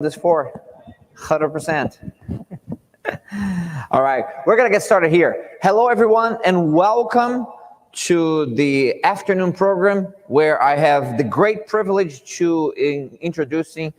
this for 100%. All right, we're gonna get started here. Hello everyone and welcome to the afternoon program where I have the great privilege to introducing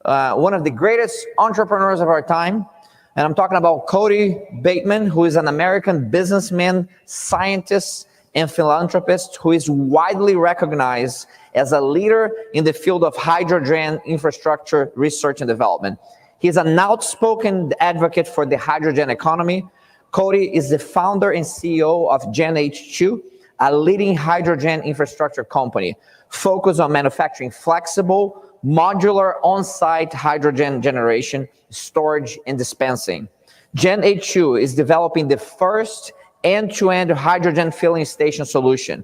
one of the greatest entrepreneurs of our time. And I'm talking about Cody Bateman, who is an American businessman, scientist, and philanthropist who is widely recognized as a leader in the field of hydrogen infrastructure research and development. He's an outspoken advocate for the hydrogen economy. Cody is the founder and CEO of GenH2, a leading hydrogen infrastructure company focused on manufacturing flexible, modular on-site hydrogen generation, storage, and dispensing. GenH2 is developing the first end-to-end hydrogen filling station solution.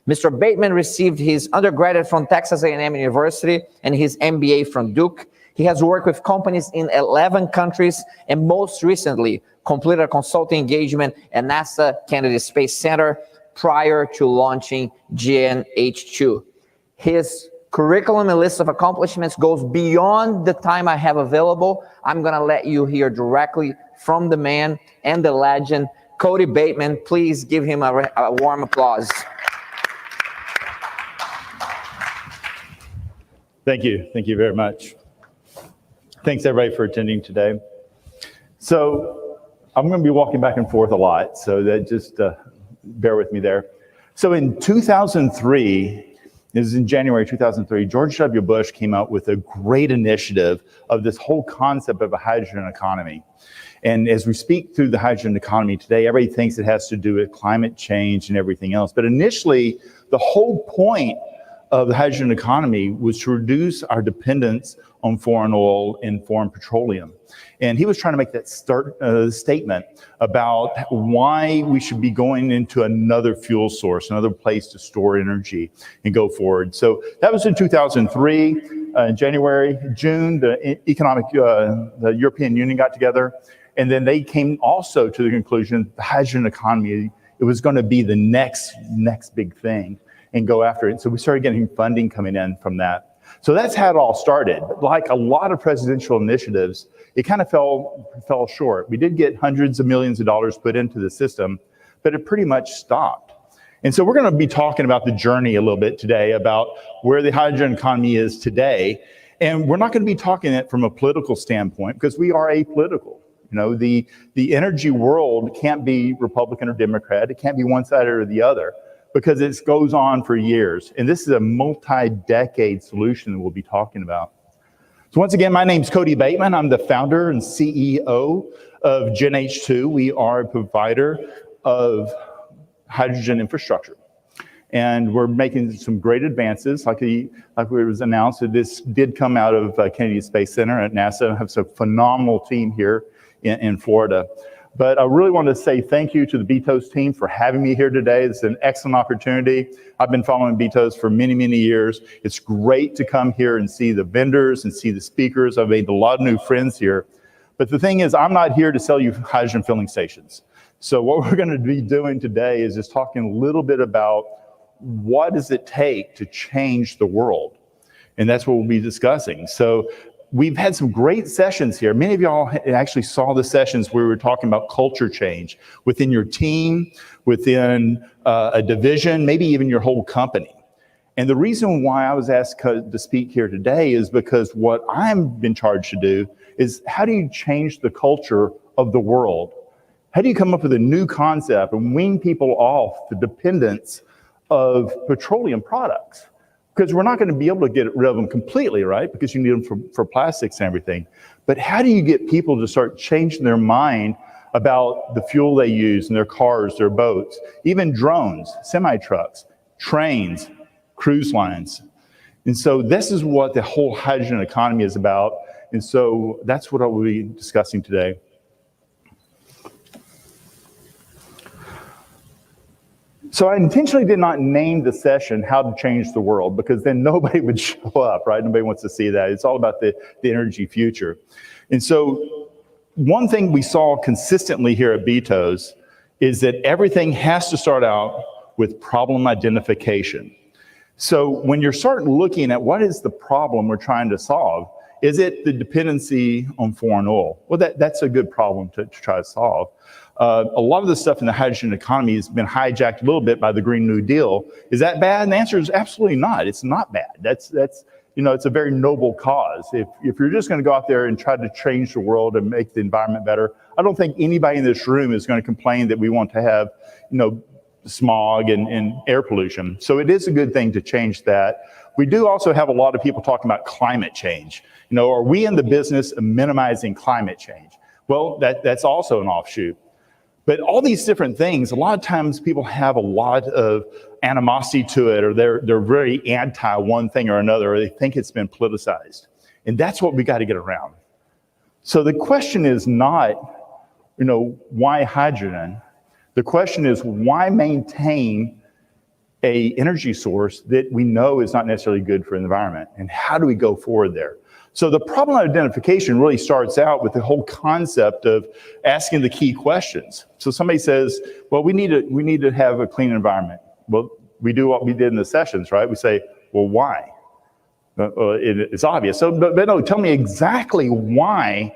Mr. Bateman received his undergraduate from Texas A&M University and his MBA from Duke. He has worked with companies in 11 countries and most recently completed a consulting engagement at NASA Kennedy Space Center prior to launching GenH2. His curriculum and list of accomplishments goes beyond the time I have available. I'm gonna let you hear directly from the man and the legend, Cody Bateman. Please give him a warm applause. Thank you. Thank you very much. Thanks everybody for attending today. So I'm going to be walking back and forth a lot, so that just bear with me there. So in 2003, this is in January 2003, George W. Bush came out with a great initiative of this whole concept of a hydrogen economy. And as we speak through the hydrogen economy today, everybody thinks it has to do with climate change and everything else. But initially, the whole point of the hydrogen economy was to reduce our dependence on foreign oil and foreign petroleum. And he was trying to make that statement about why we should be going into another fuel source, another place to store energy and go forward. So that was in 2003, January, June, the European Union got together. And then they came also to the conclusion the hydrogen economy, it was going to be the next big thing and go after it. So we started getting funding coming in from that. So that's how it all started. But like a lot of presidential initiatives, it kind of fell short. We did get hundreds of millions of dollars put into the system, but it pretty much stopped. And so we're going to be talking about the journey a little bit today about where the hydrogen economy is today. And we're not going to be talking it from a political standpoint because we are apolitical. You know, the energy world can't be Republican or Democrat. It can't be one side or the other because it goes on for years. And this is a multi-decade solution that we'll be talking about. So once again, my name's Cody Bateman. I'm the founder and CEO of GenH2. We are a provider of hydrogen infrastructure. And we're making some great advances. Like it was announced, that this did come out of Kennedy Space Center at NASA. I have a phenomenal team here in Florida. But I really want to say thank you to the BTOES team for having me here today. It's an excellent opportunity. I've been following BTOES for many, many years. It's great to come here and see the vendors and see the speakers. I've made a lot of new friends here. But the thing is, I'm not here to sell you hydrogen filling stations. So what we're going to be doing today is just talking a little bit about what does it take to change the world? And that's what we'll be discussing. So we've had some great sessions here. Many of y'all actually saw the sessions where we were talking about culture change within your team, within a division, maybe even your whole company. And the reason why I was asked to speak here today is because what I'm been charged to do is how do you change the culture of the world? How do you come up with a new concept and wean people off the dependence of petroleum products? Because we're not going to be able to get rid of them completely, right? Because you need them for plastics and everything. But how do you get people to start changing their mind about the fuel they use in their cars, their boats, even drones, semi-trucks, trains, cruise lines? And so this is what the whole hydrogen economy is about. And so that's what I will be discussing today. So I intentionally did not name the session How to Change the World because then nobody would show up, right? Nobody wants to see that. It's all about the energy future. And so one thing we saw consistently here at BTOES is that everything has to start out with problem identification. So when you're starting looking at what is the problem we're trying to solve, Is it the dependency on foreign oil? Well, that's a good problem to try to solve. A lot of the stuff in the hydrogen economy has been hijacked a little bit by the Green New Deal. Is that bad? And the answer is absolutely not. It's not bad. That's it's a very noble cause. If you're just going to go out there and try to change the world and make the environment better, I don't think anybody in this room is going to complain that we want to have, smog and air pollution. So it is a good thing to change that. We do also have a lot of people talking about climate change. Are we in the business of minimizing climate change? Well, that's also an offshoot. But all these different things, a lot of times people have a lot of animosity to it, or they're very anti one thing or another, or they think it's been politicized. And that's what we got to get around. So the question is not, why hydrogen? The question is, why maintain a energy source that we know is not necessarily good for the environment? And how do we go forward there? So the problem identification really starts out with the whole concept of asking the key questions. So somebody says, well, we need to have a clean environment. Well, we do what we did in the sessions, right? We say, well, why? It's obvious. So, but no, tell me exactly why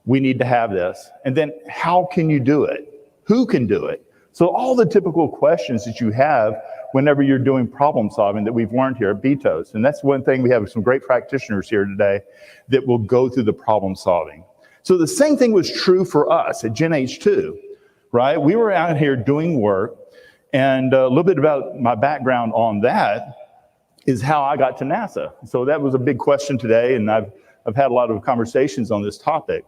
we need to have this. And then how can you do it? Who can do it? So all the typical questions that you have whenever you're doing problem solving that we've learned here at BTOES. And that's one thing, we have some great practitioners here today that will go through the problem solving. So the same thing was true for us at Gen H2, right? We were out here doing work, and a little bit about my background on that is how I got to NASA. So that was a big question today, and I've had a lot of conversations on this topic.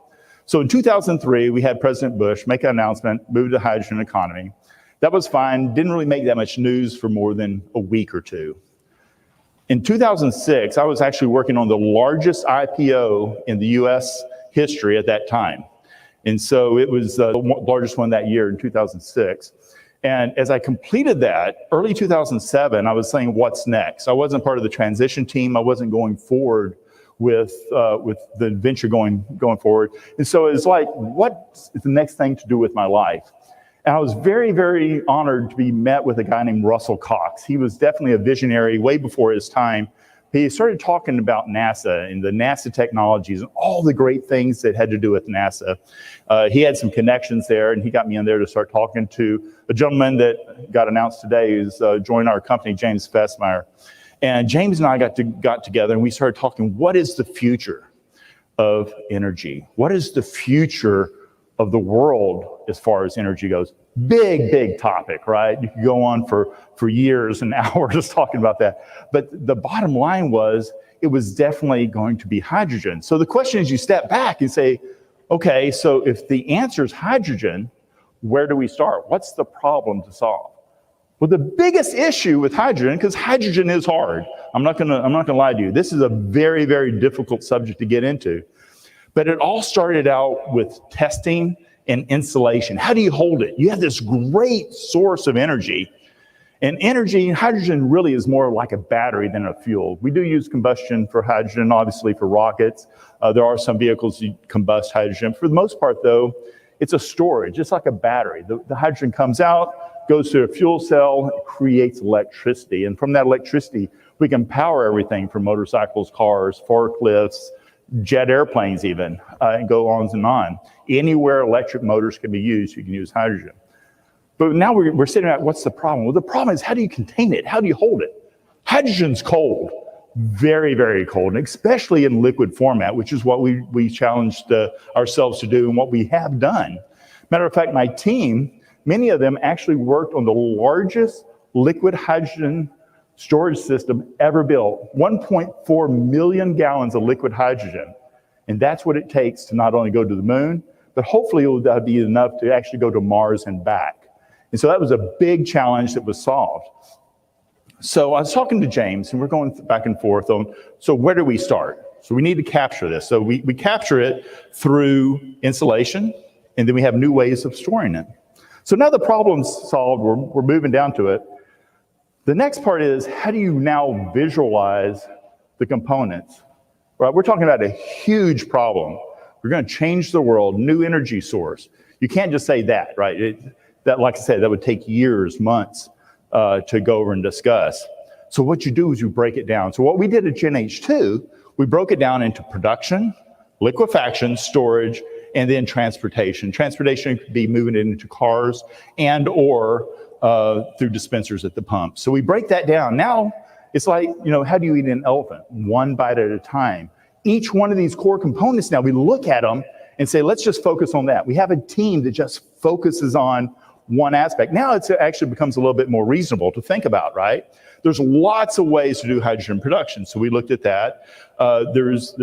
So in 2003, we had President Bush make an announcement, move to the hydrogen economy. That was fine, didn't really make that much news for more than a week or two. In 2006, I was actually working on the largest IPO in the US history at that time. And so it was the largest one that year in 2006. And as I completed that, early 2007, I was saying, what's next? I wasn't part of the transition team. I wasn't going forward with the venture going forward. And so it's like, what is the next thing to do with my life? And I was very, very honored to be met with a guy named Russell Cox. He was definitely a visionary way before his time. He started talking about NASA and the NASA technologies and all the great things that had to do with NASA. He had some connections there, and he got me in there to start talking to a gentleman that got announced today who's joined our company, James Fessmeyer. And James and I got together, and we started talking, what is the future of energy? What is the future of the world as far as energy goes? Big topic, right? You could go on for years and hours talking about that. But the bottom line was, it was definitely going to be hydrogen. So the question is, you step back and say, okay, so if the answer is hydrogen, where do we start? What's the problem to solve? Well, the biggest issue with hydrogen, because hydrogen is hard. I'm not gonna lie to you. This is a very, very difficult subject to get into. But it all started out with testing and insulation. How do you hold it? You have this great source of energy. And energy, hydrogen really is more like a battery than a fuel. We do use combustion for hydrogen, obviously for rockets. There are some vehicles that combust hydrogen. For the most part, though, it's a storage. It's like a battery. The hydrogen comes out, goes to a fuel cell, creates electricity. And from that electricity, we can power everything from motorcycles, cars, forklifts, jet airplanes even, and go on and on. Anywhere electric motors can be used, you can use hydrogen. But now we're sitting at, what's the problem? Well, the problem is, how do you contain it? How do you hold it? Hydrogen's cold, very, very cold, and especially in liquid format, which is what we challenged ourselves to do and what we have done. Matter of fact, my team, many of them actually worked on the largest liquid hydrogen storage system ever built, 1.4 million gallons of liquid hydrogen. And that's what it takes to not only go to the moon, but hopefully that'll be enough to actually go to Mars and back. And so that was a big challenge that was solved. So I was talking to James, and we're going back and forth on, so where do we start? So we need to capture this. So we capture it through insulation, and then we have new ways of storing it. So now the problem's solved, we're moving down to it. The next part is, how do you now visualize the components? Right? We're talking about a huge problem. We're going to change the world, new energy source. You can't just say that, right? That, like I said, that would take years, months to go over and discuss. So what you do is you break it down. So what we did at Gen H2 we broke it down into production, liquefaction, storage, and then transportation. Transportation could be moving it into cars and or through dispensers at the pump. So we break that down. Now, it's like, how do you eat an elephant? One bite at a time. Each one of these core components now, we look at them and say, let's just focus on that. We have a team that just focuses on one aspect. Now it actually becomes a little bit more reasonable to think about, right? There's lots of ways to do hydrogen production. So we looked at that. There's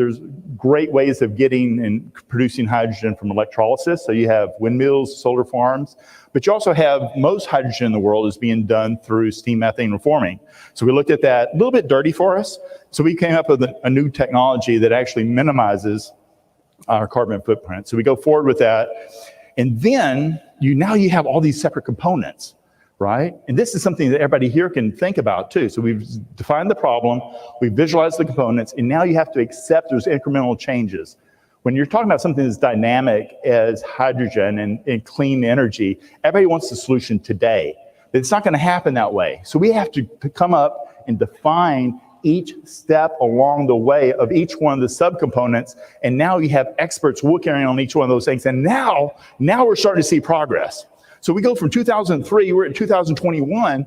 great ways of getting and producing hydrogen from electrolysis. So you have windmills, solar farms, but you also have most hydrogen in the world is being done through steam methane reforming. So we looked at that, a little bit dirty for us. So we came up with a new technology that actually minimizes our carbon footprint. So we go forward with that. And then now you have all these separate components, right? And this is something that everybody here can think about too. So we've defined the problem, we've visualized the components, and now you have to accept there's incremental changes. When you're talking about something as dynamic as hydrogen and clean energy, everybody wants the solution today. But it's not going to happen that way. So we have to come up and define each step along the way of each one of the subcomponents. And now you have experts working on each one of those things. And now we're starting to see progress. So we go from 2003, we're at 2021,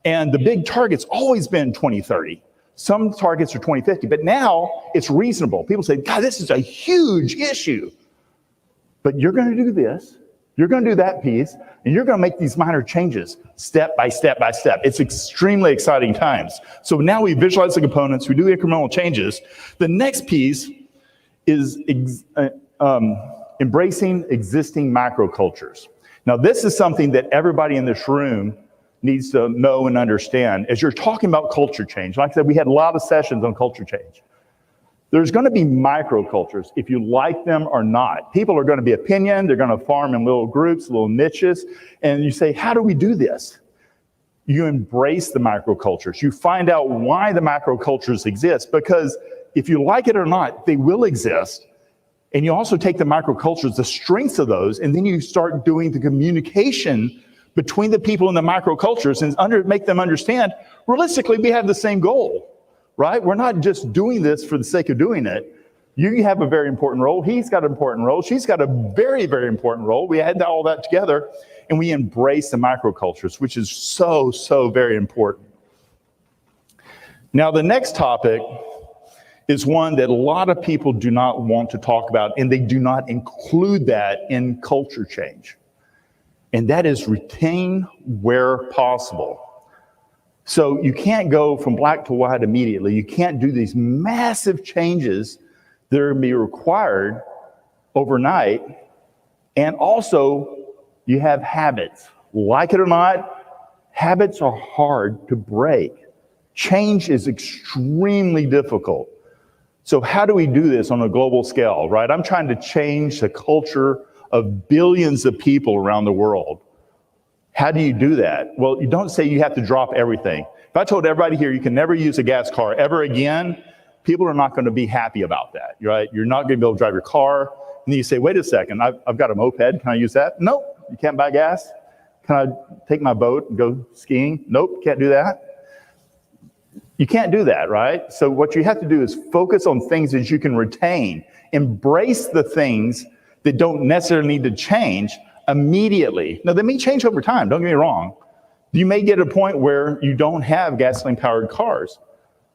and the big target's always been 2030. Some targets are 2050, but now it's reasonable. People say, God, this is a huge issue. But you're going to do this, you're going to do that piece, and you're going to make these minor changes step by step by step. It's extremely exciting times. So now we visualize the components, we do incremental changes. The next piece is embracing existing macrocultures. Now, this is something that everybody in this room needs to know and understand. As you're talking about culture change, like I said, we had a lot of sessions on culture change. There's going to be microcultures, if you like them or not. People are going to be opinion, they're going to farm in little groups, little niches, and you say, how do we do this? You embrace the microcultures. You find out why the macrocultures exist, because if you like it or not, they will exist. And you also take the microcultures, the strengths of those, and then you start doing the communication between the people in the microcultures and make them understand, realistically, we have the same goal, right? We're not just doing this for the sake of doing it. You have a very important role. He's got an important role. She's got a very, very important role. We add all that together, and we embrace the microcultures, which is so, so very important. Now, the next topic is one that a lot of people do not want to talk about, and they do not include that in culture change. And that is retain where possible. So you can't go from black to white immediately. You can't do these massive changes that are going to be required overnight. And also, you have habits. Like it or not, habits are hard to break. Change is extremely difficult. So how do we do this on a global scale, right? I'm trying to change the culture of billions of people around the world. How do you do that? Well, you don't say you have to drop everything. If I told everybody here you can never use a gas car ever again, people are not going to be happy about that, right? You're not going to be able to drive your car. And then you say, wait a second, I've got a moped. Can I use that? Nope. You can't buy gas. Can I take my boat and go skiing? Nope, can't do that. You can't do that, right? So what you have to do is focus on things that you can retain. Embrace the things that don't necessarily need to change immediately. Now, they may change over time, don't get me wrong. You may get a point where you don't have gasoline-powered cars,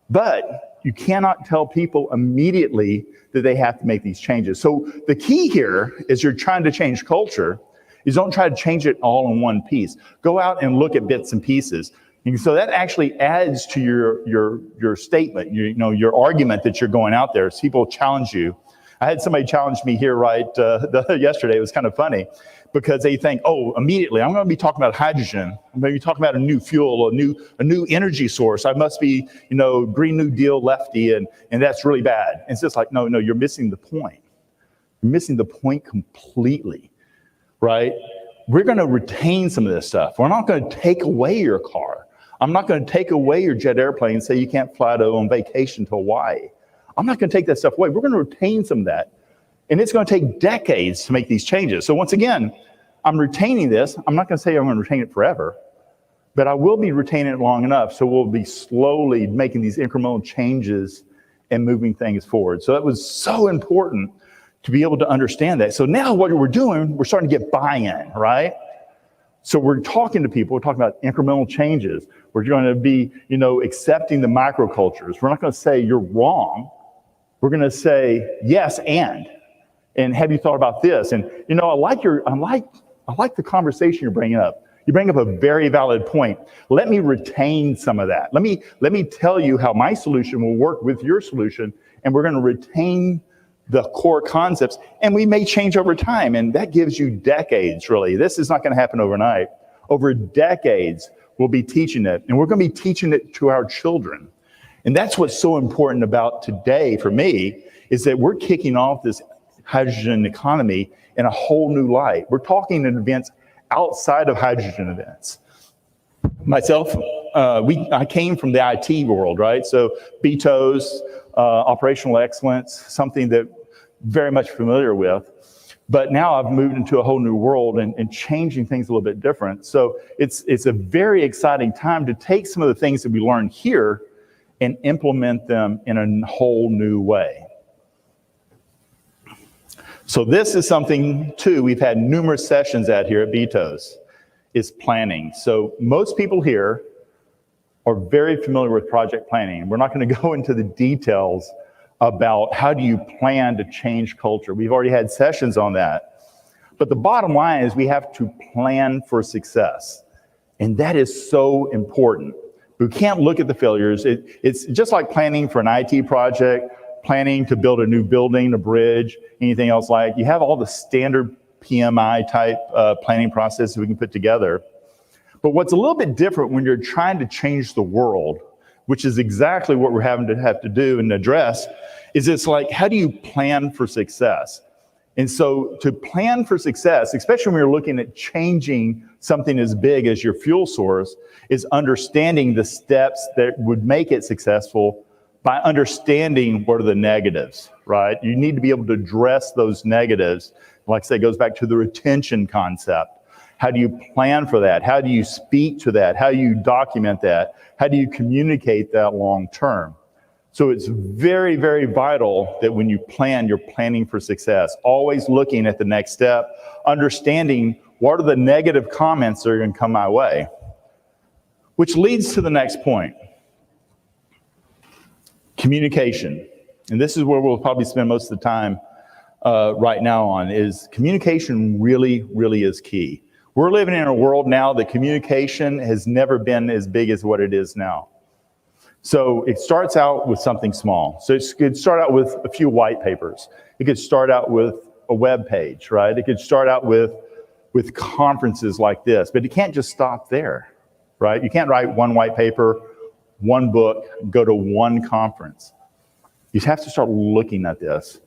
but you cannot tell people immediately that they have to make these changes. So the key here is you're trying to change culture is don't try to change it all in one piece. Go out and look at bits and pieces. And so that actually adds to your statement, your argument that you're going out there. As people challenge you. I had somebody challenge me here yesterday. It was kind of funny because they think, oh, immediately I'm going to be talking about hydrogen. I'm going to be talking about a new fuel, a new energy source. I must be, Green New Deal lefty, and that's really bad. And it's just like, no, you're missing the point. You're missing the point completely, right? We're going to retain some of this stuff. We're not going to take away your car. I'm not going to take away your jet airplane and say you can't fly on vacation to Hawaii. I'm not going to take that stuff away. We're going to retain some of that. And it's going to take decades to make these changes. So once again, I'm retaining this. I'm not going to say I'm going to retain it forever, but I will be retaining it long enough. So we'll be slowly making these incremental changes and moving things forward. So that was so important to be able to understand that. So now what we're doing, we're starting to get buy-in, right? So we're talking to people, we're talking about incremental changes. We're going to be, accepting the microcultures. We're not going to say you're wrong. We're going to say yes and have you thought about this? And I like the conversation you're bringing up. You bring up a very valid point. Let me retain some of that. Let me tell you how my solution will work with your solution, and we're going to retain the core concepts, and we may change over time, and that gives you decades, really. This is not going to happen overnight. Over decades, we'll be teaching it, and we're going to be teaching it to our children. And that's what's so important about today for me, is that we're kicking off this hydrogen economy in a whole new light. We're talking in events outside of hydrogen events. Myself, I came from the IT world, right? So BTOES, operational excellence, something that very much familiar with. But now I've moved into a whole new world and changing things a little bit different. So it's a very exciting time to take some of the things that we learned here and implement them in a whole new way. So this is something, too, we've had numerous sessions at here at BTOES, is planning. So most people here are very familiar with project planning. We're not going to go into the details about how do you plan to change culture. We've already had sessions on that. But the bottom line is we have to plan for success. And that is so important. We can't look at the failures. It's just like planning for an IT project, planning to build a new building, a bridge, anything else like. You have all the standard PMI type planning processes we can put together. But what's a little bit different when you're trying to change the world, which is exactly what we're having to have to do and address, is it's like, how do you plan for success? And so to plan for success, especially when you're looking at changing something as big as your fuel source, is understanding the steps that would make it successful by understanding what are the negatives, right? You need to be able to address those negatives. Like I say, it goes back to the retention concept. How do you plan for that? How do you speak to that? How do you document that? How do you communicate that long term? So it's very, very vital that when you plan, you're planning for success. Always looking at the next step, understanding what are the negative comments that are going to come my way. Which leads to the next point. Communication. And this is where we'll probably spend most of the time right now on, is communication really, really is key. We're living in a world now that communication has never been as big as what it is now. So it starts out with something small. So it could start out with a few white papers. It could start out with a web page, right? It could start out with conferences like this, but it can't just stop there, right? You can't write one white paper, one book, go to one conference. You have to start looking at this.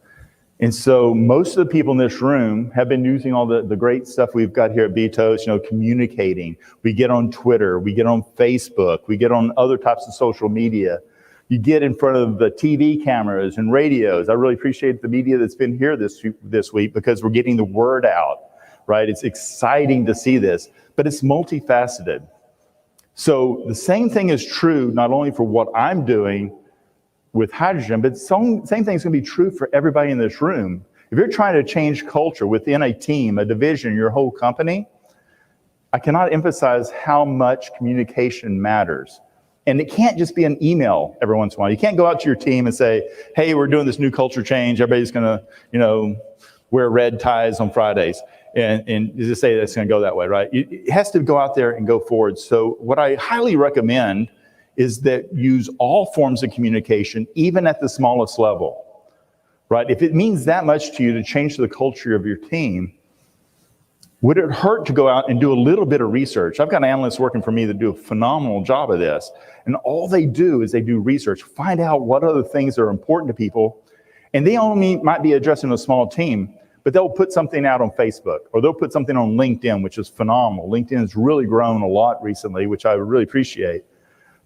And so most of the people in this room have been using all the great stuff we've got here at BTOES, communicating. We get on Twitter, we get on Facebook, we get on other types of social media. You get in front of the TV cameras and radios. I really appreciate the media that's been here this week because we're getting the word out, right? It's exciting to see this, but it's multifaceted. So the same thing is true not only for what I'm doing with hydrogen, but same thing's going to be true for everybody in this room. If you're trying to change culture within a team, a division, your whole company, I cannot emphasize how much communication matters. And it can't just be an email every once in a while. You can't go out to your team and say, hey, we're doing this new culture change. Everybody's going to, wear red ties on Fridays. And just say that's going to go that way, right? It has to go out there and go forward. So what I highly recommend is that use all forms of communication, even at the smallest level, right? If it means that much to you to change the culture of your team, would it hurt to go out and do a little bit of research? I've got analysts working for me that do a phenomenal job of this. And all they do is they do research, find out what other things are important to people. And they only might be addressing a small team, but they'll put something out on Facebook or they'll put something on LinkedIn, which is phenomenal. LinkedIn has really grown a lot recently, which I really appreciate.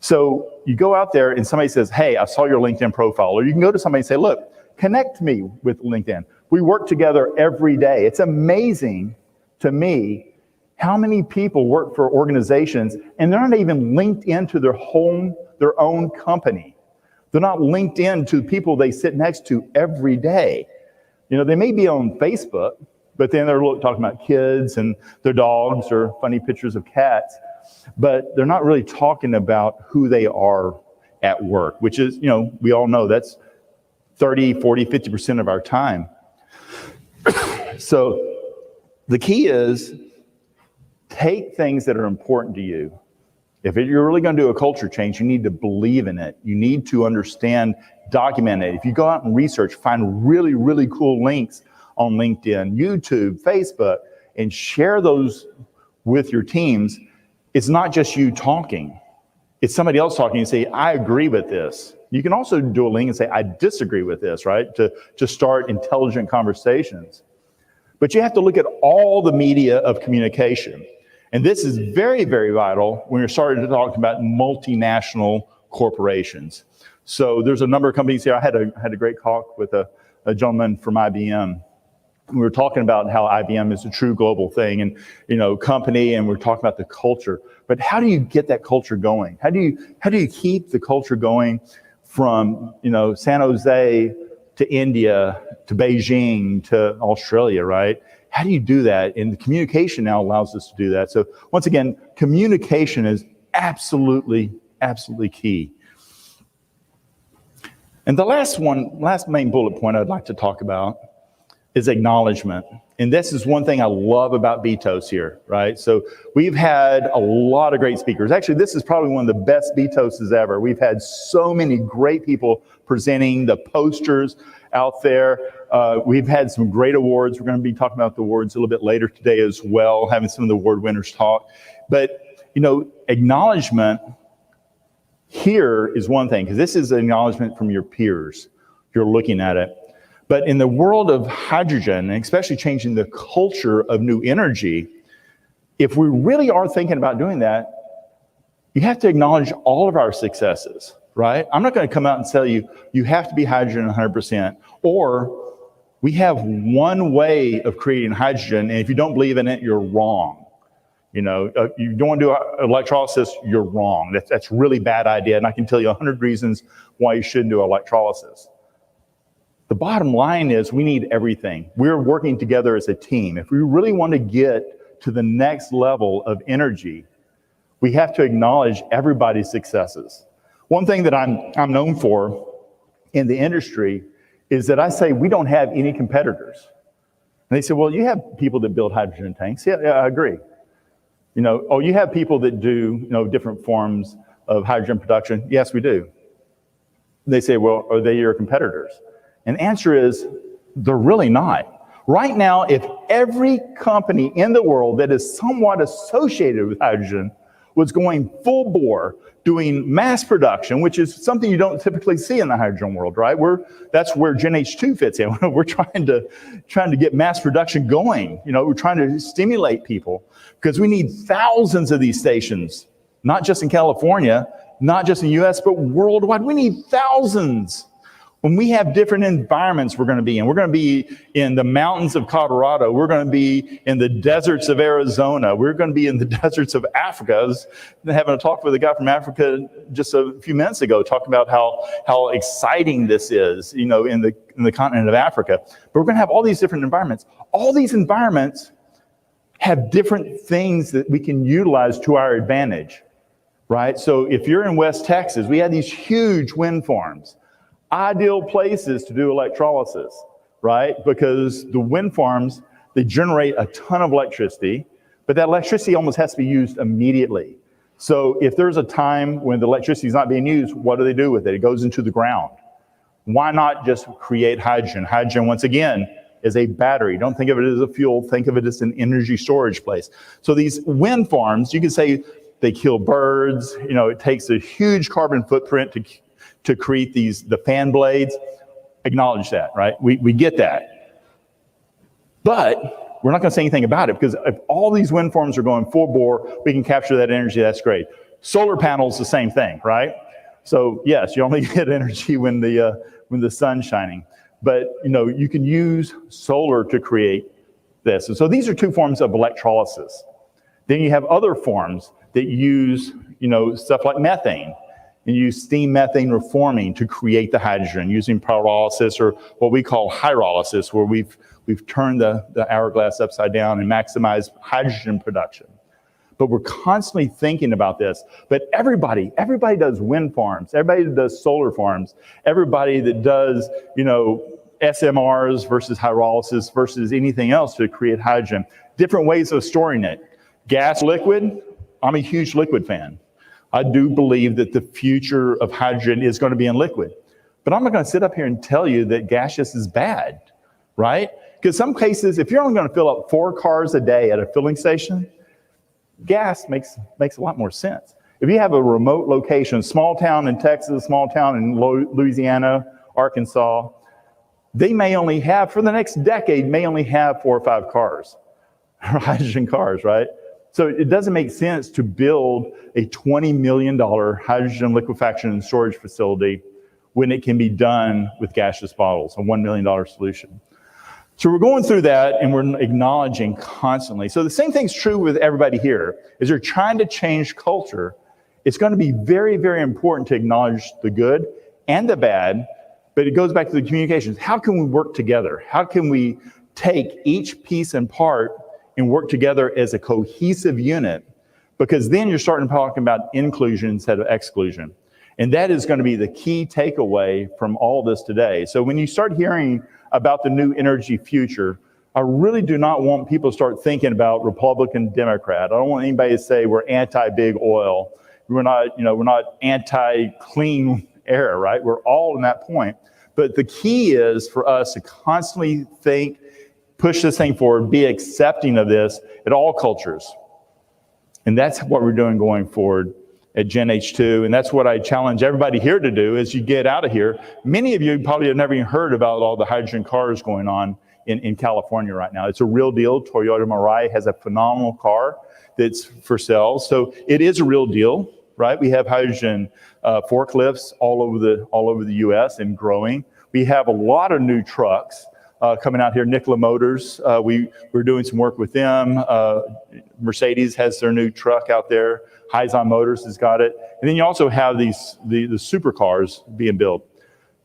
So you go out there and somebody says, hey, I saw your LinkedIn profile. Or you can go to somebody and say, look, connect me with LinkedIn. We work together every day. It's amazing to me how many people work for organizations and they're not even linked into their own company. They're not linked in to people they sit next to every day. You know, they may be on Facebook, but then they're talking about kids and their dogs or funny pictures of cats, but they're not really talking about who they are at work, which is, you know, we all know that's 30, 40, 50% of our time. So the key is take things that are important to you. If you're really going to do a culture change, you need to believe in it. You need to understand, document it. If you go out and research, find really, really cool links on LinkedIn, YouTube, Facebook, and share those with your teams. It's not just you talking. It's somebody else talking and say, I agree with this. You can also do a link and say, I disagree with this, right? To start intelligent conversations. But you have to look at all the media of communication. And this is very, very vital when you're starting to talk about multinational corporations. So there's a number of companies here. I had a great talk with a gentleman from IBM. We were talking about how IBM is a true global thing and, you know, company, and we're talking about the culture. But how do you get that culture going? How do you keep the culture going from, you know, San Jose to India to Beijing to Australia, right? How do you do that? And the communication now allows us to do that. So once again, communication is absolutely, absolutely key. And the last main bullet point I'd like to talk about is acknowledgement. And this is one thing I love about BTOES here, right? So we've had a lot of great speakers. Actually, this is probably one of the best BTOESs ever. We've had so many great people presenting, the posters out there. We've had some great awards. We're going to be talking about the awards a little bit later today as well, having some of the award winners talk. But, you know, acknowledgement here is one thing, because this is an acknowledgement from your peers. You're looking at it. But in the world of hydrogen, and especially changing the culture of new energy, if we really are thinking about doing that, you have to acknowledge all of our successes, right? I'm not going to come out and tell you, you have to be hydrogen 100%, or we have one way of creating hydrogen, and if you don't believe in it, you're wrong. You know, you don't want to do electrolysis, you're wrong. That's a really bad idea, and I can tell you 100 reasons why you shouldn't do electrolysis. The bottom line is we need everything. We're working together as a team. If we really want to get to the next level of energy, we have to acknowledge everybody's successes. One thing that I'm known for in the industry is that I say we don't have any competitors. And they say, well, you have people that build hydrogen tanks. Yeah, I agree. You know, oh, you have people that do, you know, different forms of hydrogen production. Yes, we do. They say, well, are they your competitors? And the answer is, they're really not. Right now, if every company in the world that is somewhat associated with hydrogen was going full bore, doing mass production, which is something you don't typically see in the hydrogen world, right? That's where Gen H2 fits in. We're trying to get mass production going. You know, we're trying to stimulate people because we need thousands of these stations, not just in California, not just in the US, but worldwide. We need thousands. When we have different environments we're going to be in. We're going to be in the mountains of Colorado. We're going to be in the deserts of Arizona. We're going to be in the deserts of Africa. I was having a talk with a guy from Africa just a few minutes ago, talking about how exciting this is, you know, in the continent of Africa. But we're going to have all these different environments. All these environments have different things that we can utilize to our advantage, right? So if you're in West Texas, we have these huge wind farms. Ideal places to do electrolysis, right? Because the wind farms, they generate a ton of electricity, but that electricity almost has to be used immediately. So if there's a time when the electricity is not being used, what do they do with it? It goes into the ground. Why not just create hydrogen? Hydrogen, once again, is a battery. Don't think of it as a fuel, think of it as an energy storage place. So these wind farms, you can say they kill birds, you know, it takes a huge carbon footprint to create the fan blades. Acknowledge that, right? We get that. But we're not going to say anything about it, because if all these wind farms are going full bore, we can capture that energy, that's great. Solar panels, the same thing, right? So yes, you only get energy when the sun's shining. But you know, you can use solar to create this. And so these are two forms of electrolysis. Then you have other forms that use, you know, stuff like methane. and use steam methane reforming to create the hydrogen using pyrolysis, or what we call hydrolysis, where we've turned the hourglass upside down and maximized hydrogen production. But we're constantly thinking about this. But everybody does wind farms, everybody does solar farms, everybody that does, SMRs versus hydrolysis versus anything else to create hydrogen. Different ways of storing it. Gas, liquid, I'm a huge liquid fan. I do believe that the future of hydrogen is going to be in liquid. But I'm not going to sit up here and tell you that gaseous is bad, right? Because some cases, if you're only going to fill up 4 cars a day at a filling station, gas makes a lot more sense. If you have a remote location, small town in Texas, small town in Louisiana, Arkansas, they may only have, for the next decade, 4 or 5 cars, hydrogen cars, right? So it doesn't make sense to build a $20 million hydrogen liquefaction and storage facility when it can be done with gaseous bottles, a $1 million solution. So we're going through that and we're acknowledging constantly. So the same thing's true with everybody here. As you're trying to change culture, it's going to be very, very important to acknowledge the good and the bad, but it goes back to the communications. How can we work together? How can we take each piece and part and work together as a cohesive unit? Because then you're starting to talk about inclusion instead of exclusion. And that is going to be the key takeaway from all this today. So when you start hearing about the new energy future, I really do not want people to start thinking about Republican, Democrat. I don't want anybody to say we're anti-big oil. We're not anti-clean air, right? We're all in that point. But the key is for us to constantly think, push this thing forward, be accepting of this at all cultures. And that's what we're doing going forward at Gen H2, and that's what I challenge everybody here to do as you get out of here. Many of you probably have never even heard about all the hydrogen cars going on in California right now. It's a real deal. Toyota Mirai has a phenomenal car that's for sale. So it is a real deal, right? We have hydrogen forklifts all over the US and growing. We have a lot of new trucks coming out here. Nikola Motors, we're doing some work with them. Mercedes has their new truck out there. Hyzon Motors has got it. And then you also have the supercars being built.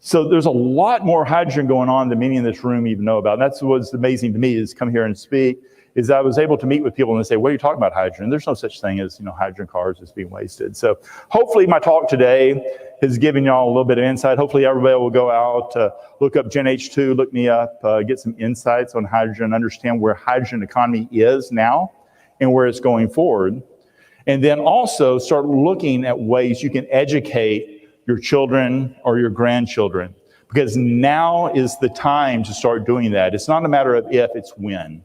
So there's a lot more hydrogen going on than many in this room even know about. And that's what's amazing to me is come here and speak, is I was able to meet with people and they say, what are you talking about hydrogen? There's no such thing as, hydrogen cars is being wasted. So hopefully my talk today has given y'all a little bit of insight. Hopefully everybody will go out, look up Gen H2, look me up, get some insights on hydrogen, understand where hydrogen economy is now and where it's going forward. And then also start looking at ways you can educate your children or your grandchildren, because now is the time to start doing that. It's not a matter of if, it's when.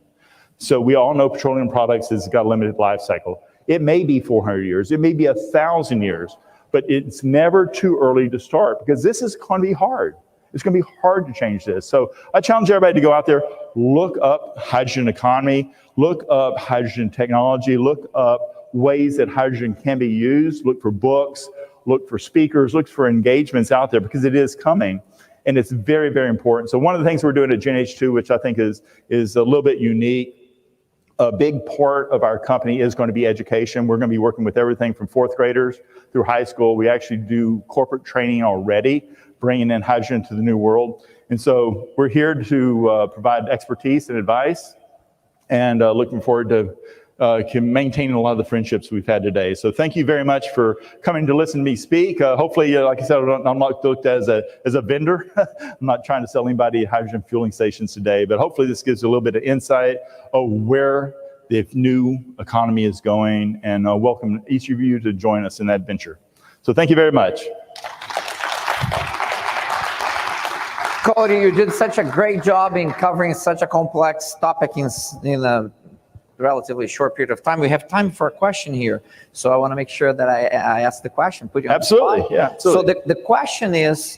So we all know petroleum products has got a limited life cycle. It may be 400 years, it may be 1,000 years, but it's never too early to start, because this is going to be hard. It's going to be hard to change this. So I challenge everybody to go out there, look up hydrogen economy, look up hydrogen technology, look up ways that hydrogen can be used, look for books, look for speakers, look for engagements out there, because it is coming and it's very, very important. So one of the things we're doing at Gen H2, which I think is a little bit unique, a big part of our company is going to be education. We're going to be working with everything from 4th graders through high school. We actually do corporate training already, bringing in hydrogen to the new world. And so we're here to provide expertise and advice, and looking forward to maintaining a lot of the friendships we've had today. So thank you very much for coming to listen to me speak. Hopefully, like I said, I'm not looked at as a vendor. I'm not trying to sell anybody hydrogen fueling stations today, but hopefully this gives you a little bit of insight of where the new economy is going, and welcome each of you to join us in that venture. So thank you very much. Cody, you did such a great job in covering such a complex topic in a relatively short period of time. We have time for a question here, so I want to make sure that I ask the question. Put you on Absolutely, the spot. yeah. Absolutely. So the question is,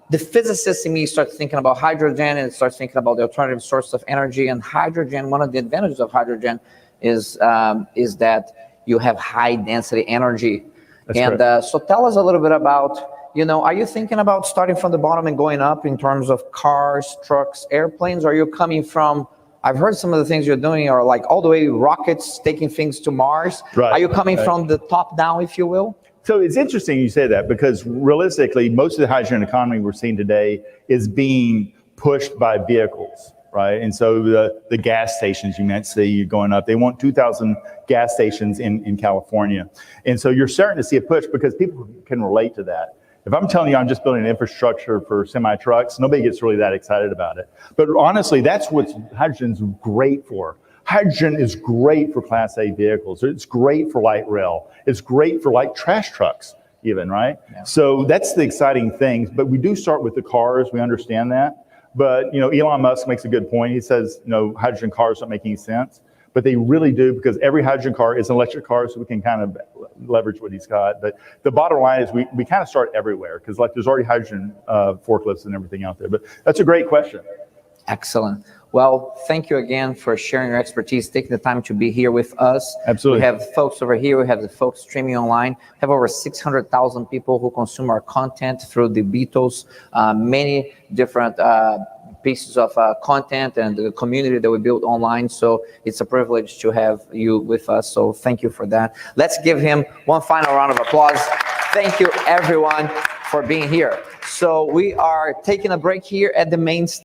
the physicist in me starts thinking about hydrogen and starts thinking about the alternative source of energy. And hydrogen, one of the advantages of hydrogen is that you have high density energy. That's and so tell us a little bit about, are you thinking about starting from the bottom and going up in terms of cars, trucks, airplanes? Are you coming from, I've heard some of the things you're doing are like all the way rockets taking things to Mars. Right, Are you coming from the top down, if you will? So it's interesting you say that because realistically, most of the hydrogen economy we're seeing today is being pushed by vehicles, right? And so the gas stations you might see going up, they want 2,000 gas stations in California. And so you're starting to see a push because people can relate to that. If I'm telling you I'm just building an infrastructure for semi-trucks, nobody gets really that excited about it. But honestly, that's what hydrogen's great for. Hydrogen is great for Class A vehicles. It's great for light rail. It's great for light trash trucks even, right? Yeah. So that's the exciting thing. But we do start with the cars. We understand that. But, Elon Musk makes a good point. He says, hydrogen cars don't make any sense. But they really do because every hydrogen car is an electric car, so we can kind of leverage what he's got. But the bottom line is we kind of start everywhere because there's already hydrogen forklifts and everything out there. But that's a great question. Excellent. Well, thank you again for sharing your expertise, taking the time to be here with us. Absolutely. We have folks over here. We have the folks streaming online. We have over 600,000 people who consume our content through the BTOES, many different pieces of content and the community that we built online. So it's a privilege to have you with us. So thank you for that. Let's give him one final round of applause. Thank you, everyone, for being here. So we are taking a break here at the main stage.